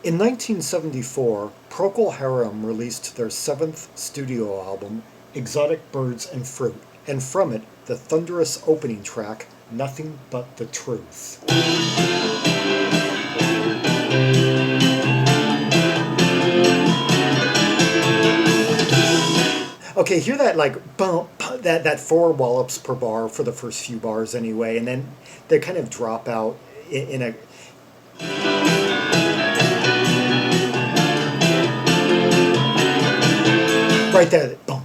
In 1974, Procol Harum released their seventh studio album, Exotic Birds and Fruit, and from it, the thunderous opening track, Nothing But the Truth. Okay, hear that like bump, that four wallops per bar for the first few bars anyway, and then they kind of drop out in a right there, boom,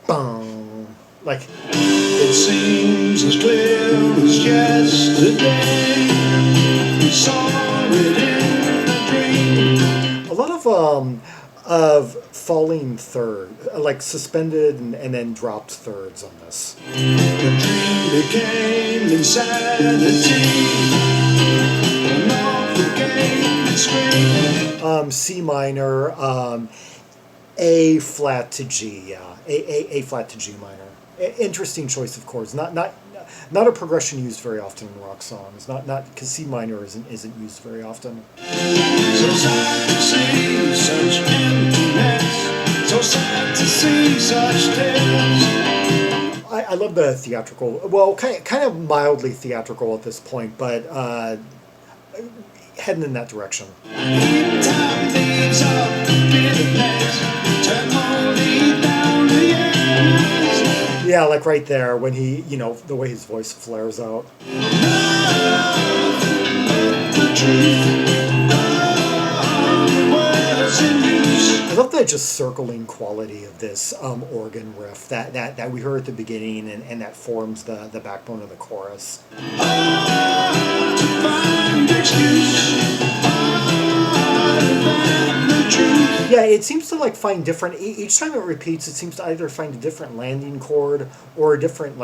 boom, like. It seems as clear as yesterday. We saw it in a dream. A lot of falling third, like suspended and then dropped thirds on this. The dream became insanity. And off the gate scream. C minor, A flat to G, yeah, A flat to G minor. Interesting choice of chords. Not a progression used very often in rock songs. Not because C minor isn't used very often. So sad to see such emptiness. So sad to see such tears. I love the theatrical. Well, kind of mildly theatrical at this point, but heading in that direction. Time leaves up bitterness. Turn moldy down the years. Yeah, like right there when he, the way his voice flares out. I love the just circling quality of this organ riff that we heard at the beginning and that forms the backbone of the chorus. Yeah, it seems to like find different, each time it repeats, it seems to either find a different landing chord or a different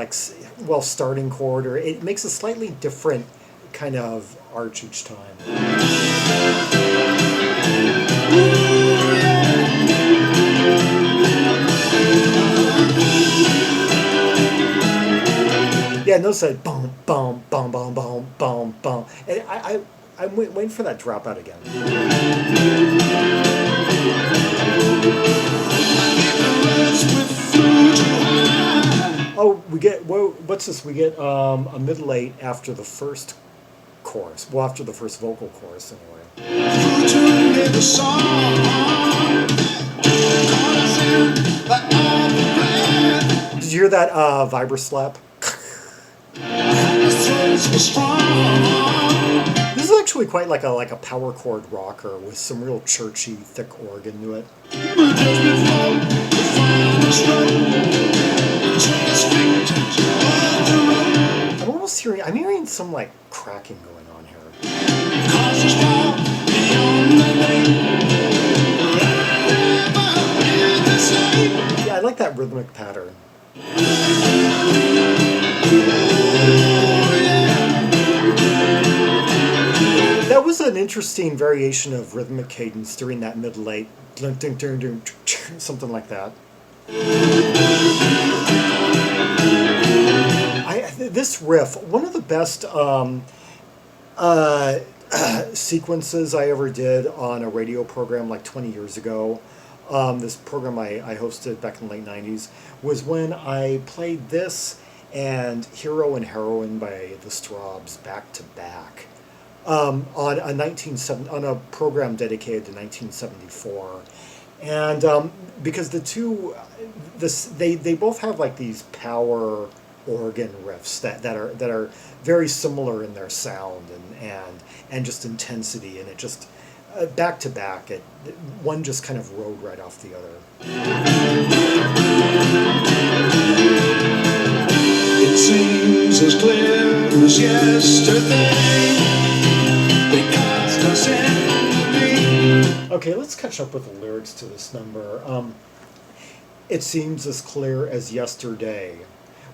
starting chord, or it makes a slightly different kind of arch each time. Yeah, notice that boom, boom, boom, boom, boom, boom, boom. And I'm waiting for that drop out again. Oh, what's this? We get a middle eight after the first chorus. Well, after the first vocal chorus, anyway. Did you hear that vibra slap? This is actually quite like a power chord rocker with some real churchy, thick organ to it. I'm hearing some like cracking going on here. Yeah, I like that rhythmic pattern. That was an interesting variation of rhythmic cadence during that middle eight, something like that. This riff, one of the best sequences I ever did on a radio program like 20 years ago. This program I hosted back in the late 90s was when I played this and Hero and Heroine by the Strawbs back to back on a program dedicated to 1974. And because the two, they both have like these power organ riffs that are very similar in their sound and just intensity, and it just back to back, one just kind of rode right off the other. It seems as clear as yesterday. Okay, let's catch up with the lyrics to this number. It seems as clear as yesterday.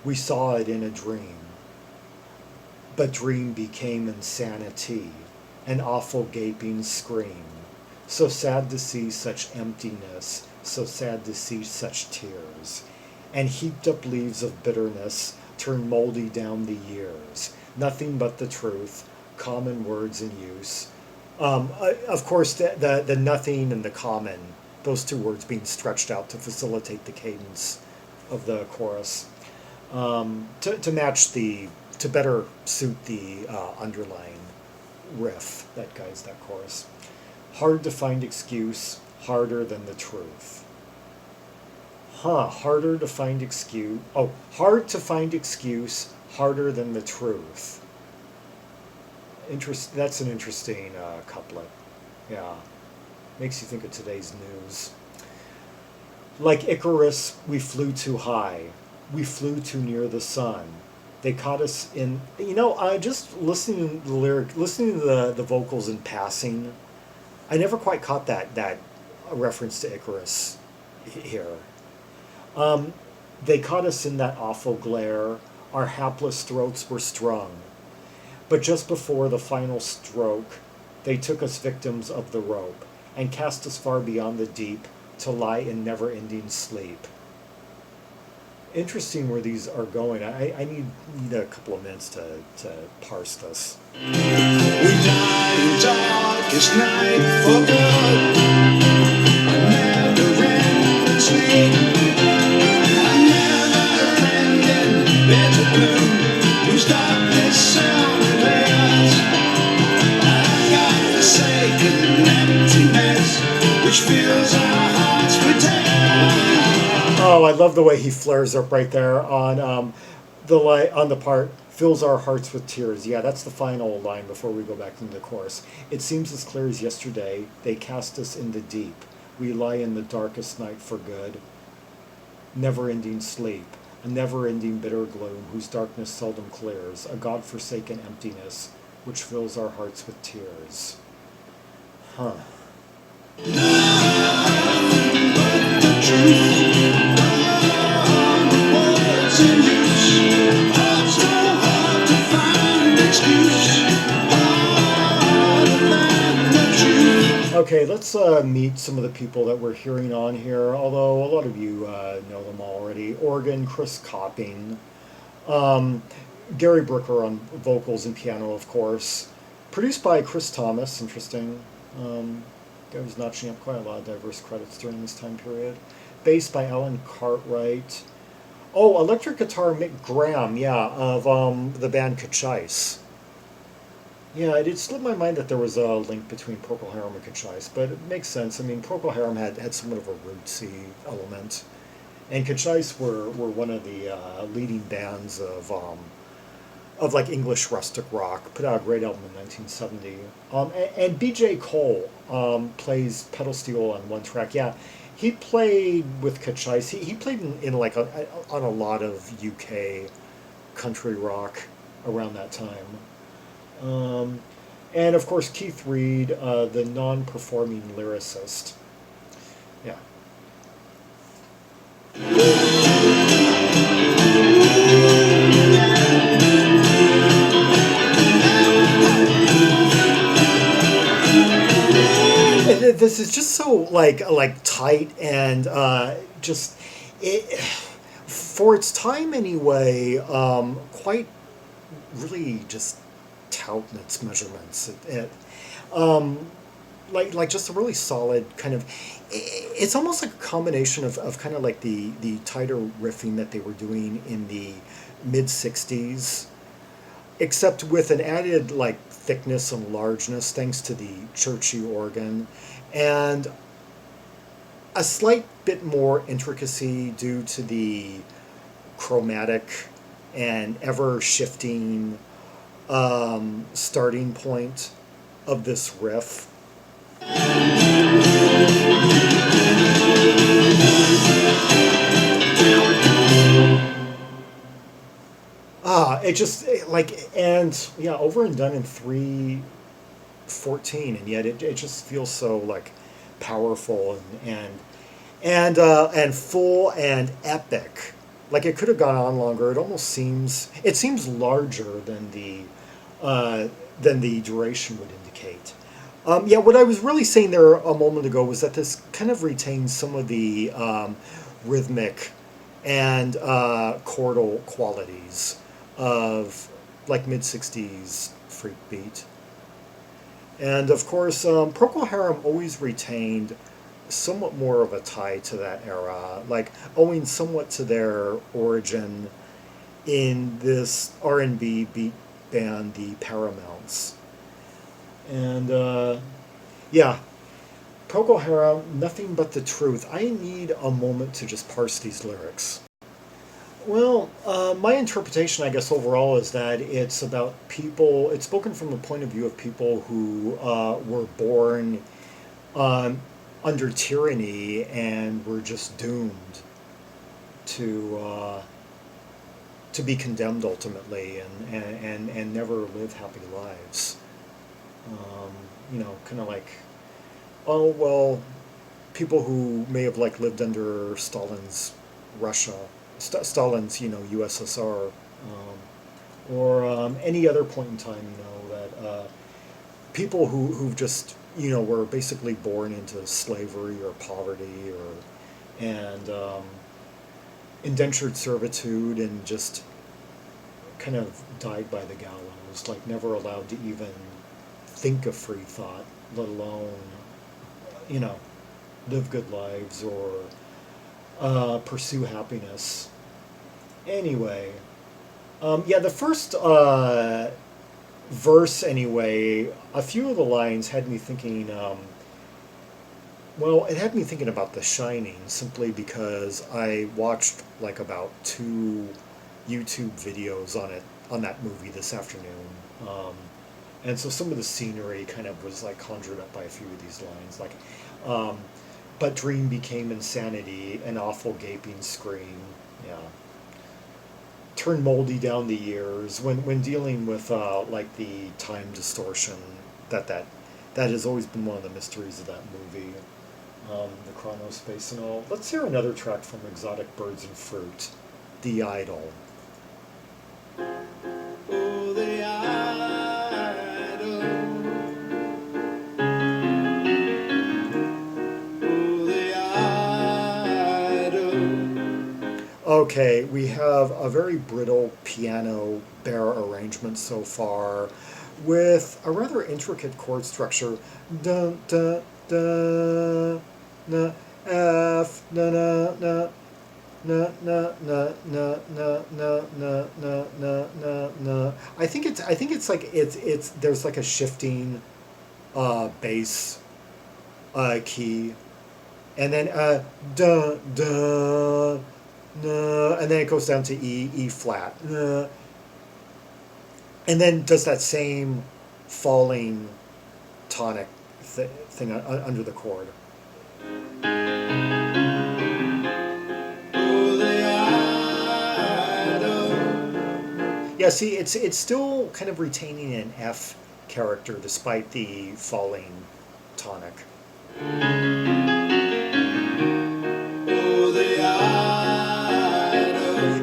We saw it in a dream. But dream became insanity, an awful gaping scream. So sad to see such emptiness, so sad to see such tears. And heaped up leaves of bitterness turn moldy down the years. Nothing but the truth, common words in use. Of course, the nothing and the common, those two words being stretched out to facilitate the cadence of the chorus, to match to better suit the underlying riff that guides that chorus. Hard to find excuse, harder than the truth. Harder to find excuse. Oh, hard to find excuse, harder than the truth. That's an interesting couplet. Yeah. Makes you think of today's news. Like Icarus, we flew too high. We flew too near the sun. They caught us in. I just listening to the listening to the vocals in passing. I never quite caught that reference to Icarus here. They caught us in that awful glare. Our hapless throats were strung. But just before the final stroke, they took us victims of the rope and cast us far beyond the deep to lie in never-ending sleep. Interesting where these are going. I need a couple of minutes to parse this. We die in darkest night for good. A never-ending sleep. A never-ending bitter gloom whose darkness soundless. A God-forsaken emptiness which fills our hearts with terror. Oh, I love the way he flares up right there on the part fills our hearts with tears. Yeah, that's the final line before we go back into the chorus. It seems as clear as yesterday. They cast us in the deep. We lie in the darkest night for good. Never-ending sleep, a never-ending bitter gloom whose darkness seldom clears, a God-forsaken emptiness which fills our hearts with tears. Huh. Okay, let's meet some of the people that we're hearing on here, although a lot of you know them already. Organ, Chris Copping. Gary Brooker on vocals and piano, of course. Produced by Chris Thomas, interesting. Guy was notching up quite a lot of diverse credits during this time period. Bass by Alan Cartwright. Oh, electric guitar, Mick Grabham, yeah, of the band Kachais. Yeah, it slipped my mind that there was a link between Procol Harum and Kachais, but it makes sense. I mean, Procol Harum had somewhat of a rootsy element, and Kachais were one of the leading bands of like English rustic rock. Put out a great album in 1970. And B.J. Cole plays pedal steel on one track. Yeah, he played with Kachais. He played in like on a lot of UK country rock around that time. And of course Keith Reed, the non-performing lyricist. Yeah. This is just so like tight and just it for its time anyway. Quite really just tout in its measurements. Like just a really solid kind of. It's almost like a combination of kind of like the tighter riffing that they were doing in the mid '60s, except with an added like thickness and largeness thanks to the churchy organ, and a slight bit more intricacy due to the chromatic and ever shifting starting point of this riff. It just and yeah, over and done in 3:14, and yet it just feels so like powerful and full and epic. Like it could have gone on longer. It seems larger than the duration would indicate. Yeah, what I was really saying there a moment ago was that this kind of retains some of the rhythmic and chordal qualities of like mid '60s freak beat. And of course, Procol Harum always retained somewhat more of a tie to that era, like owing somewhat to their origin in this R&B beat band, the Paramounts. And yeah, Procol Harum, nothing but the truth. I need a moment to just parse these lyrics. Well, my interpretation, I guess, overall is that it's about people, it's spoken from the point of view of people who were born um, under tyranny and were just doomed to be condemned ultimately and never live happy lives. Um, kind of like, oh, well, people who may have like lived under Stalin's Russia, Stalin's, USSR, or any other point in time, that people who've just, were basically born into slavery or poverty and indentured servitude and just kind of died by the gallows, like never allowed to even think of free thought, let alone, you know, live good lives or pursue happiness. Anyway, yeah, the first verse, anyway, a few of the lines had me thinking, well, it had me thinking about The Shining simply because I watched like about two YouTube videos on that movie this afternoon. And so some of the scenery kind of was like conjured up by a few of these lines, like, um, but dream became insanity, an awful gaping scream. Yeah, turn moldy down the years when dealing with like the time distortion that has always been one of the mysteries of that movie, the chronospace and all. Let's hear another track from Exotic Birds and Fruit, The Idol. Oh, the idol. Oh, the idol. Okay, we have a very brittle piano bare arrangement so far, with a rather intricate chord structure. Dun, dun, dun, na, F, na, na, na, na, na, na, na, na, na, na, na, na, na, na. I think it's like it's there's like a shifting bass key, and then dun dun, no, and then it goes down to E flat, and then does that same falling tonic thing under the chord. Oh, the idol. Yeah, see, it's still kind of retaining an F character despite the falling tonic. Oh, the idol.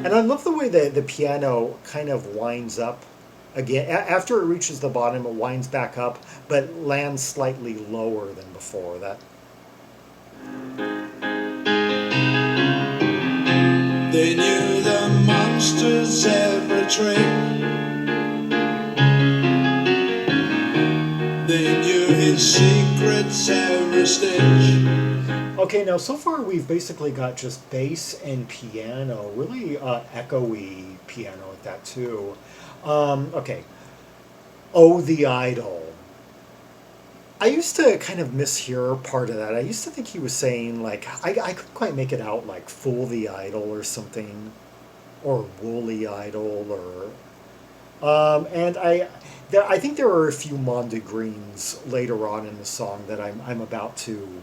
And I love the way the piano kind of winds up again. After it reaches the bottom, it winds back up, but lands slightly lower than before. They knew the monster's every trick. They knew his secrets every stitch. Okay, now so far we've basically got just bass and piano, really echoey piano at that too. Okay. Oh, the Idol. I used to kind of mishear part of that. I used to think he was saying, like, I couldn't quite make it out, like, Fool the Idol or something, or Woolly Idol, or. And I think there are a few mondegreens later on in the song that I'm about to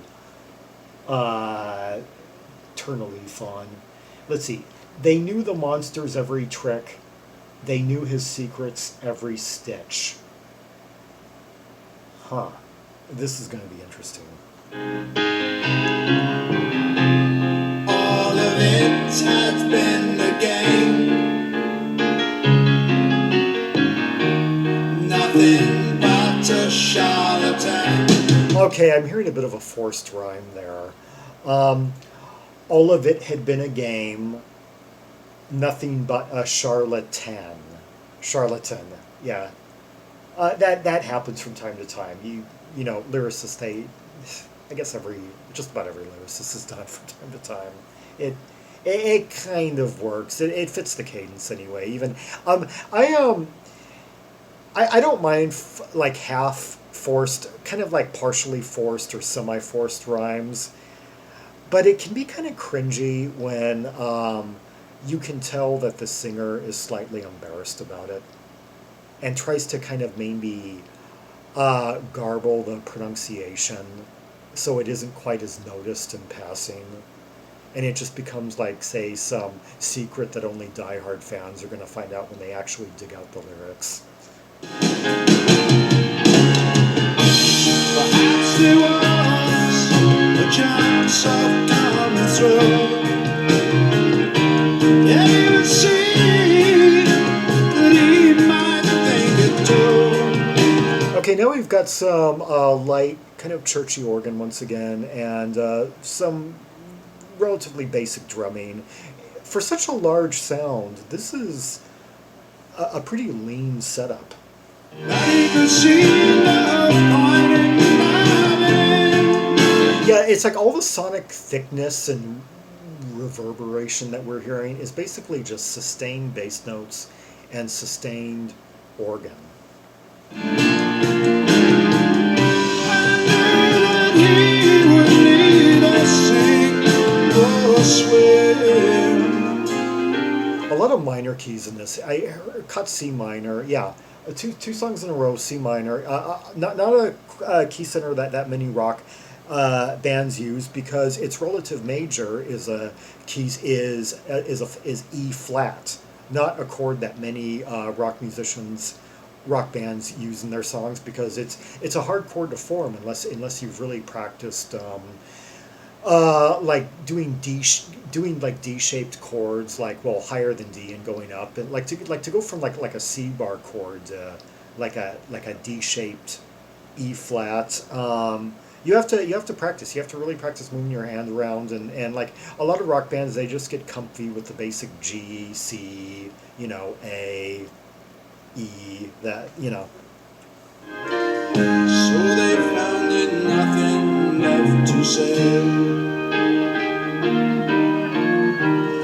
turn a leaf on. Let's see. They knew the monster's every trick. They knew his secrets every stitch. Huh. This is going to be interesting. All of it has been a game. Nothing but a charlatan. Okay, I'm hearing a bit of a forced rhyme there. All of it had been a game. Nothing but a charlatan. Charlatan, yeah. That happens from time to time. Lyricists, I guess just about every lyricist has done it from time to time. It it kind of works. It fits the cadence anyway. Even um, I um I don't mind like half forced, kind of like partially forced or semi forced rhymes, but it can be kind of cringy when you can tell that the singer is slightly embarrassed about it and tries to kind of maybe garble the pronunciation so it isn't quite as noticed in passing. And it just becomes like, say, some secret that only diehard fans are going to find out when they actually dig out the lyrics. Perhaps there was a chance of coming through. Yeah, he would see that he might think it too. Okay, now we've got some light, kind of churchy organ once again, and some relatively basic drumming. For such a large sound, this is a pretty lean setup. Now he could see love pointing my Yeah, it's like all the sonic thickness and reverberation that we're hearing is basically just sustained bass notes and sustained organ. A lot of minor keys in this. I cut C minor, yeah, two songs in a row, C minor. Not a key center that many rock bands use, because its relative major is E flat, not a chord that many rock bands use in their songs, because it's a hard chord to form unless you've really practiced like doing like D-shaped chords, like, well, higher than D and going up, and like to go from like a C bar chord to like a D-shaped E flat. You have to practice. You have to really practice moving your hand around, and like a lot of rock bands, they just get comfy with the basic G, C, A, E, that. So they found it nothing left to say.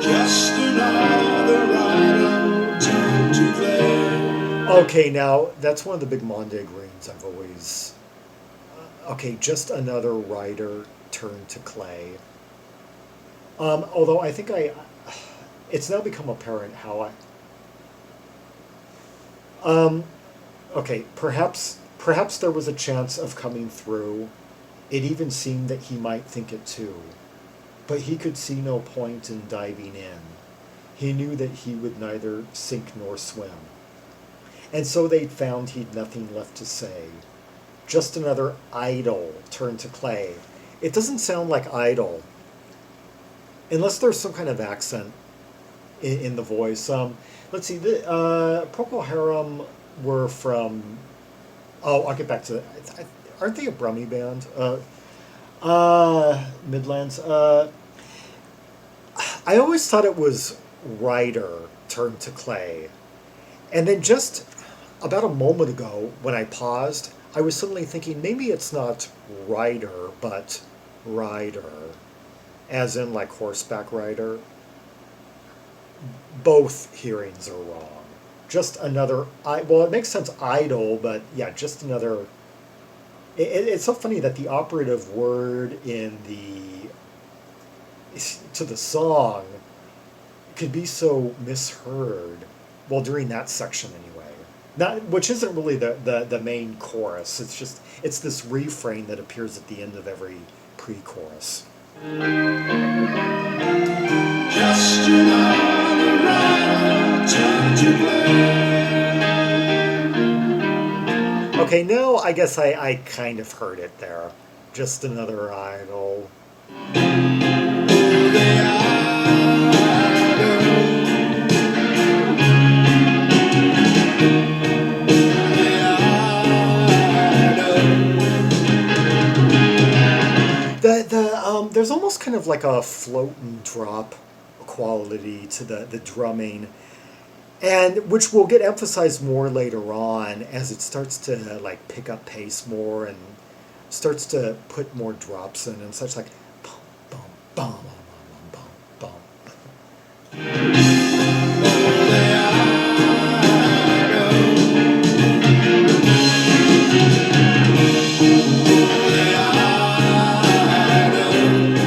Just another rider turned to play. Okay, now that's one of the big Monday greens I've always. Okay, just another rider turned to clay. Although I think it's now become apparent how okay, perhaps there was a chance of coming through. It even seemed that he might think it too, but he could see no point in diving in. He knew that he would neither sink nor swim. And so they'd found he'd nothing left to say. Just another idol turned to clay. It doesn't sound like idol, unless there's some kind of accent in the voice. Let's see, Procol Harum were from. Oh, I'll get back to that. Aren't they a Brummie band? Midlands. I always thought it was Ryder turned to clay, and then just about a moment ago, when I paused, I was suddenly thinking maybe it's not rider, but rider, as in like horseback rider. Both hearings are wrong. Just another, well, it makes sense, idol, but yeah, just another. It's so funny that the operative word to the song could be so misheard. Well, during that section anyway. Which isn't really the main chorus. It's this refrain that appears at the end of every pre-chorus. Just another rider turned to play. Okay, now I guess I kind of heard it there. Just another idol. There's almost kind of like a float and drop quality to the drumming. and which will get emphasized more later on as it starts to like pick up pace more and starts to put more drops in and such, like bum bum bum bum bum bum.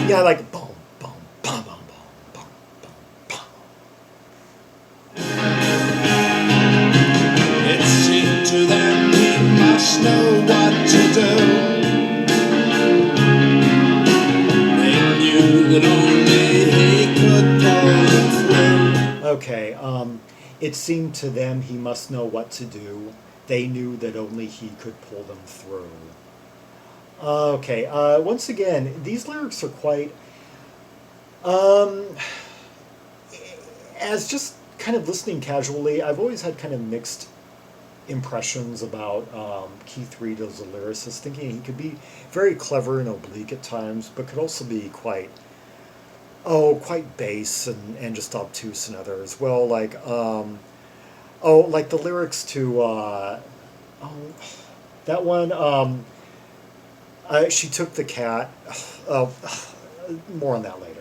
Yeah, like boom, boom, boom, boom, boom, boom, boom, boom. It seemed to them he must know what to do. They knew that only he could pull them through. Okay, it seemed to them he must know what to do. They knew that only he could pull them through. Okay, once again, these lyrics are quite, um, as just kind of listening casually, I've always had kind of mixed impressions about Keith Reid as a lyricist, thinking he could be very clever and oblique at times, but could also be quite bass and just obtuse in others. Well, like, like the lyrics to, that one, she took the cat. Oh, more on that later.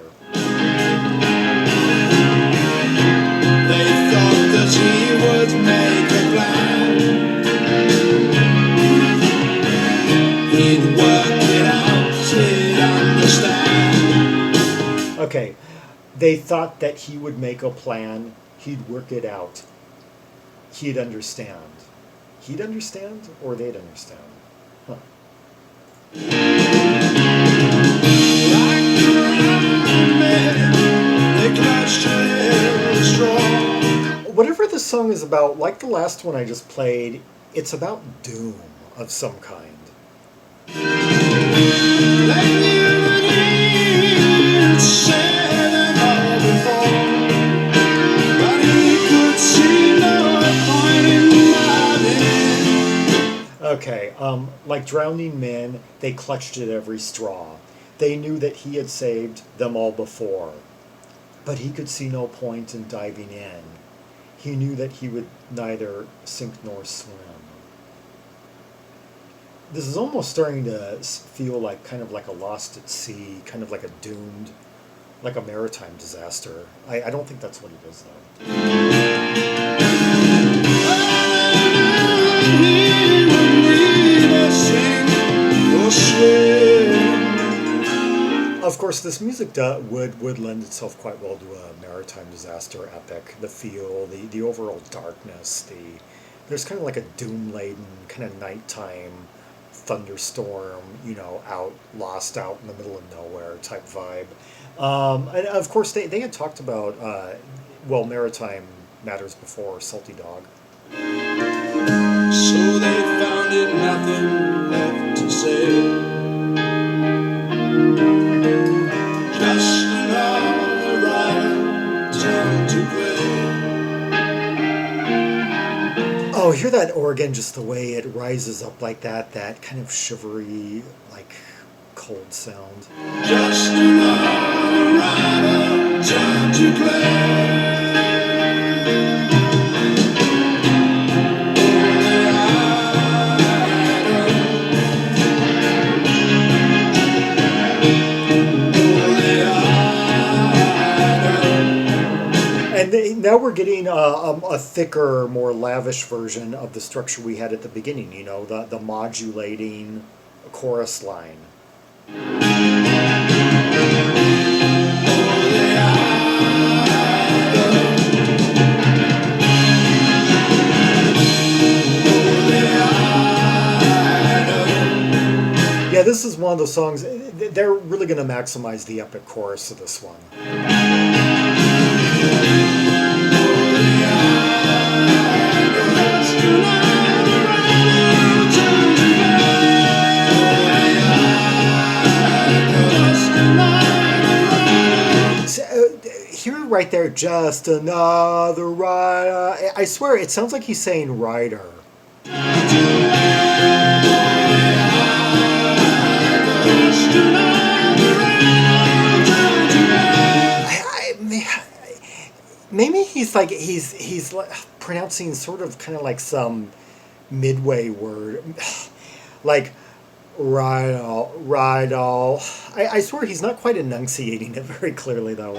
They thought that he would make a plan. He'd work it out, he'd understand. Okay, they thought that he would make a plan. He'd work it out. He'd understand. He'd understand, or they'd understand. Huh. Like the men, they clutched her straw. Whatever the song is about, like the last one I just played, it's about doom of some kind. They knew that he'd said them all before, but he could see no point in loving. Okay, like drowning men, they clutched at every straw. They knew that he had saved them all before, but he could see no point in diving in. He knew that he would neither sink nor swim. This is almost starting to feel like kind of like a lost at sea, kind of like a doomed, like a maritime disaster. I don't think that's what he does though. He would neither sing or swim. Of course, this music would lend itself quite well to a maritime disaster epic. The feel, the overall darkness, there's kind of like a doom-laden kind of nighttime thunderstorm, lost out in the middle of nowhere type vibe. And of course, they had talked about, maritime matters before, Salty Dog. So they found it nothing left to say. Just another rider turned to play. Oh, hear that organ, just the way it rises up like that kind of shivery, like cold sound. Just another rider turned to play. And now we're getting a thicker, more lavish version of the structure we had at the beginning, the modulating chorus line. Yeah, this is one of those songs, they're really going to maximize the epic chorus of this one. Here, right there, just another rider. I swear, it sounds like he's saying rider. maybe he's like pronouncing sort of kind of like some midway word, like ride all. I swear he's not quite enunciating it very clearly though.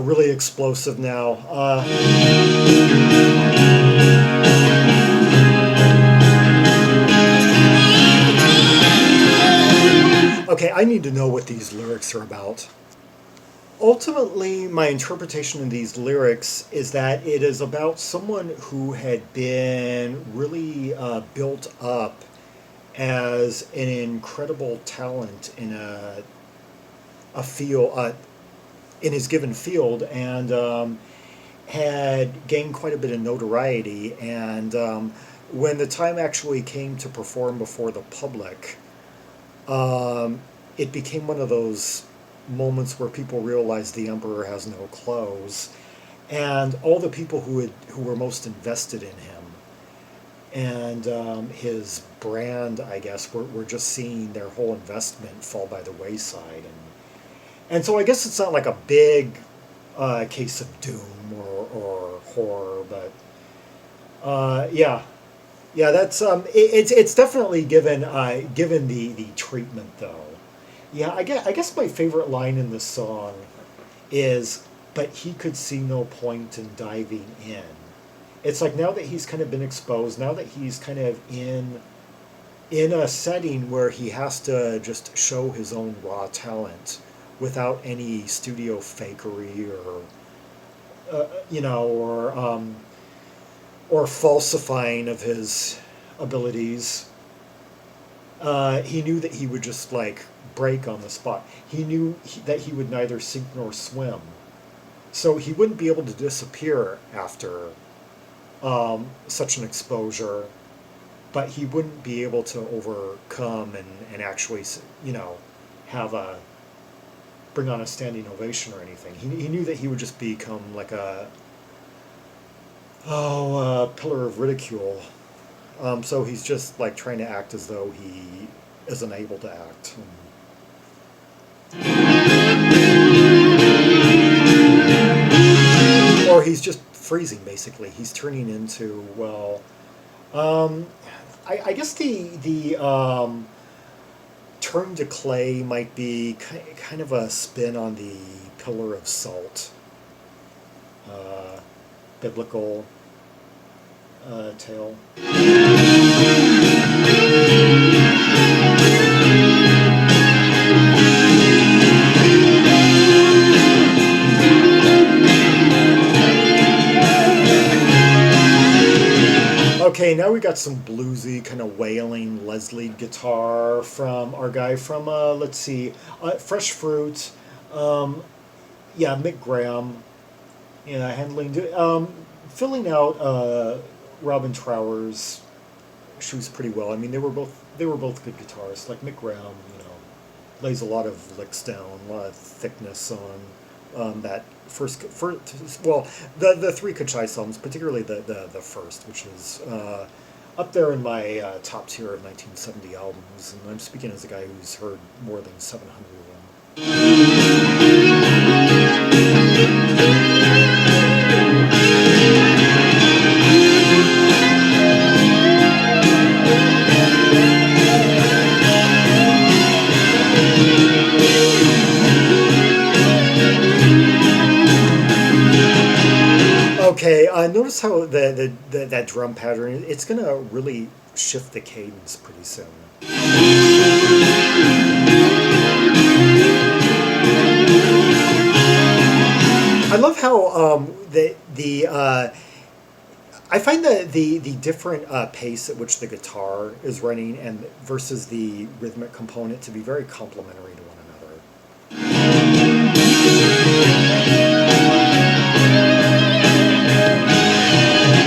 Really explosive now. Okay, I need to know what these lyrics are about. Ultimately, my interpretation of these lyrics is that it is about someone who had been really built up as an incredible talent in a field, in his given field, and had gained quite a bit of notoriety. And when the time actually came to perform before the public, it became one of those moments where people realize the emperor has no clothes, and all the people who were most invested in him and his brand, I guess, were just seeing their whole investment fall by the wayside. And so I guess it's not like a big case of doom or horror, but yeah. Yeah, that's it's definitely given the treatment though. Yeah, I guess my favorite line in this song is, "But he could see no point in diving in." It's like now that he's kind of been exposed, now that he's kind of in a setting where he has to just show his own raw talent without any studio fakery or falsifying of his abilities. He knew that he would just like break on the spot. He knew that he would neither sink nor swim, so he wouldn't be able to disappear after such an exposure. But he wouldn't be able to overcome and actually, have bring on a standing ovation or anything. He knew that he would just become like a pillar of ridicule. So he's just like trying to act as though he is unable to act. Or he's just freezing, basically. He's turning into, I guess the turn to clay might be kind of a spin on the pillar of salt. Biblical tale. Okay, now we got some bluesy, kind of wailing Leslie guitar from our guy from, let's see, Fresh Fruit. Mick Graham. Yeah, filling out Robin Trower's shoes pretty well. I mean, they were both good guitarists. Like Mick Graham, lays a lot of licks down, a lot of thickness on that first. The three Kachai songs, particularly the first, which is up there in my top tier of 1970 albums. And I'm speaking as a guy who's heard more than 700 of them. Okay, notice how that drum pattern, it's going to really shift the cadence pretty soon. I love how I find the different pace at which the guitar is running and versus the rhythmic component to be very complementary to one another.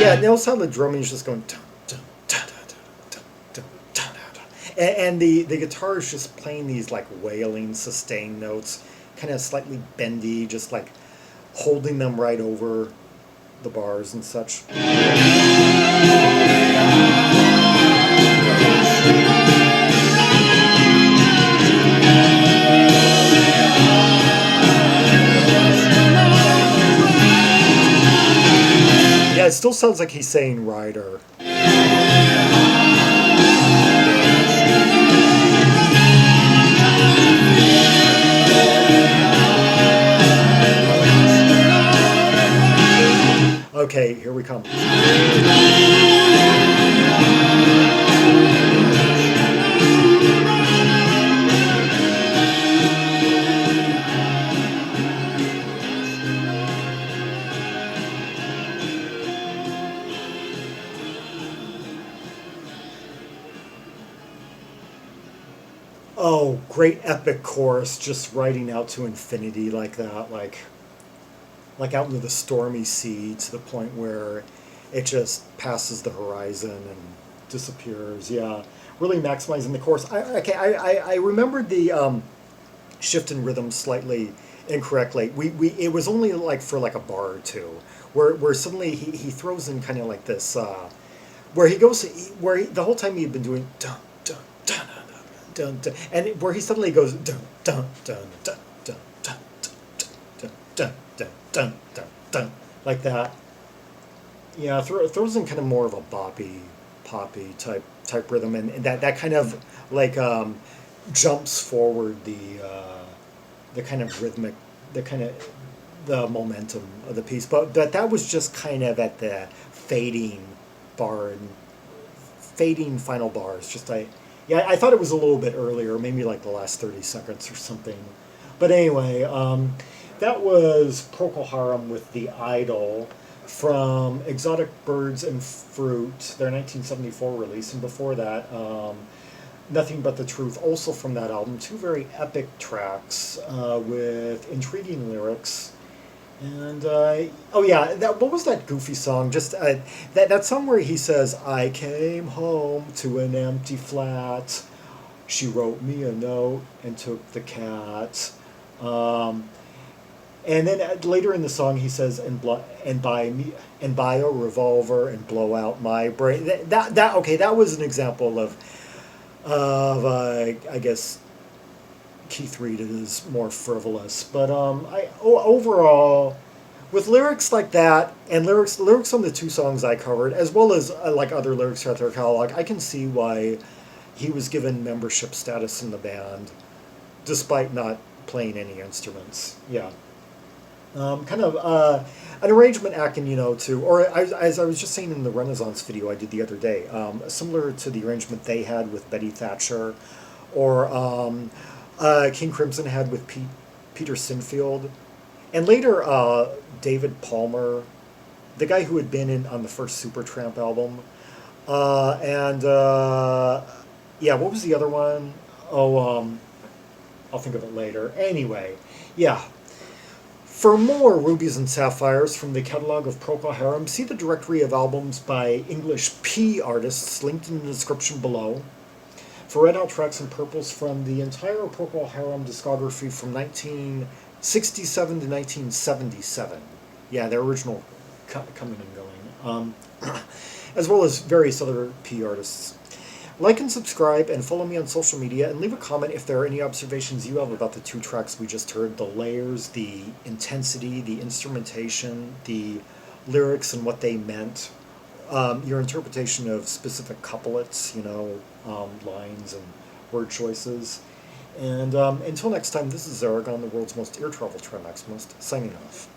Yeah, notice how the drumming is just going dun, dun, dun, dun, dun, dun, dun, dun, dun. And the guitar is just playing these like wailing sustained notes, kind of slightly bendy, just like holding them right over the bars and such. Yeah, it still sounds like he's saying rider. Okay, here we come. Oh, great epic chorus, just riding out to infinity like that, like out into the stormy sea to the point where it just passes the horizon and disappears. Yeah, really maximizing the chorus. I remembered the shift in rhythm slightly incorrectly. We it was only like for like a bar or two, where suddenly he throws in kind of like this, where he goes the whole time he'd been doing dun dun dun dun dun, and where he suddenly goes dun dun dun dun dun dun dun dun dun dun dun dun like that. Yeah, throws in kind of more of a poppy type rhythm, and that kind of like jumps forward the kind of rhythmic, the kind of the momentum of the piece. But that was just kind of at the fading bar and fading final bars. I thought it was a little bit earlier, maybe like the last 30 seconds or something. But anyway, that was Procol Harum with The Idol from Exotic Birds and Fruit, their 1974 release, and before that, Nothing But the Truth, also from that album. Two very epic tracks with intriguing lyrics. And what was that goofy song? Just that song where he says, "I came home to an empty flat. She wrote me a note and took the cat." And then later in the song he says, "And buy a revolver and blow out my brain." That was an example of I guess Keith Reed is more frivolous, but overall, with lyrics like that and lyrics on the two songs I covered, as well as like other lyrics throughout their catalog, I can see why he was given membership status in the band, despite not playing any instruments. Yeah, kind of an arrangement acting, to, or as I was just saying in the Renaissance video I did the other day, similar to the arrangement they had with Betty Thatcher, or King Crimson had with Peter Sinfield, and later David Palmer, the guy who had been on the first Supertramp album, what was the other one? I'll think of it later. Anyway, yeah. For more Rubies and Sapphires from the catalog of Procol Harum, see the directory of albums by English P artists linked in the description below. For Red Hot Tracks and Purples from the entire Procol Harum discography from 1967 to 1977. Yeah, their original coming and going. As well as various other P artists. Like and subscribe and follow me on social media, and leave a comment if there are any observations you have about the two tracks we just heard, the layers, the intensity, the instrumentation, the lyrics and what they meant, your interpretation of specific couplets, lines and word choices. And until next time, this is Zaragon, the world's most ear travel Trimax most, signing off.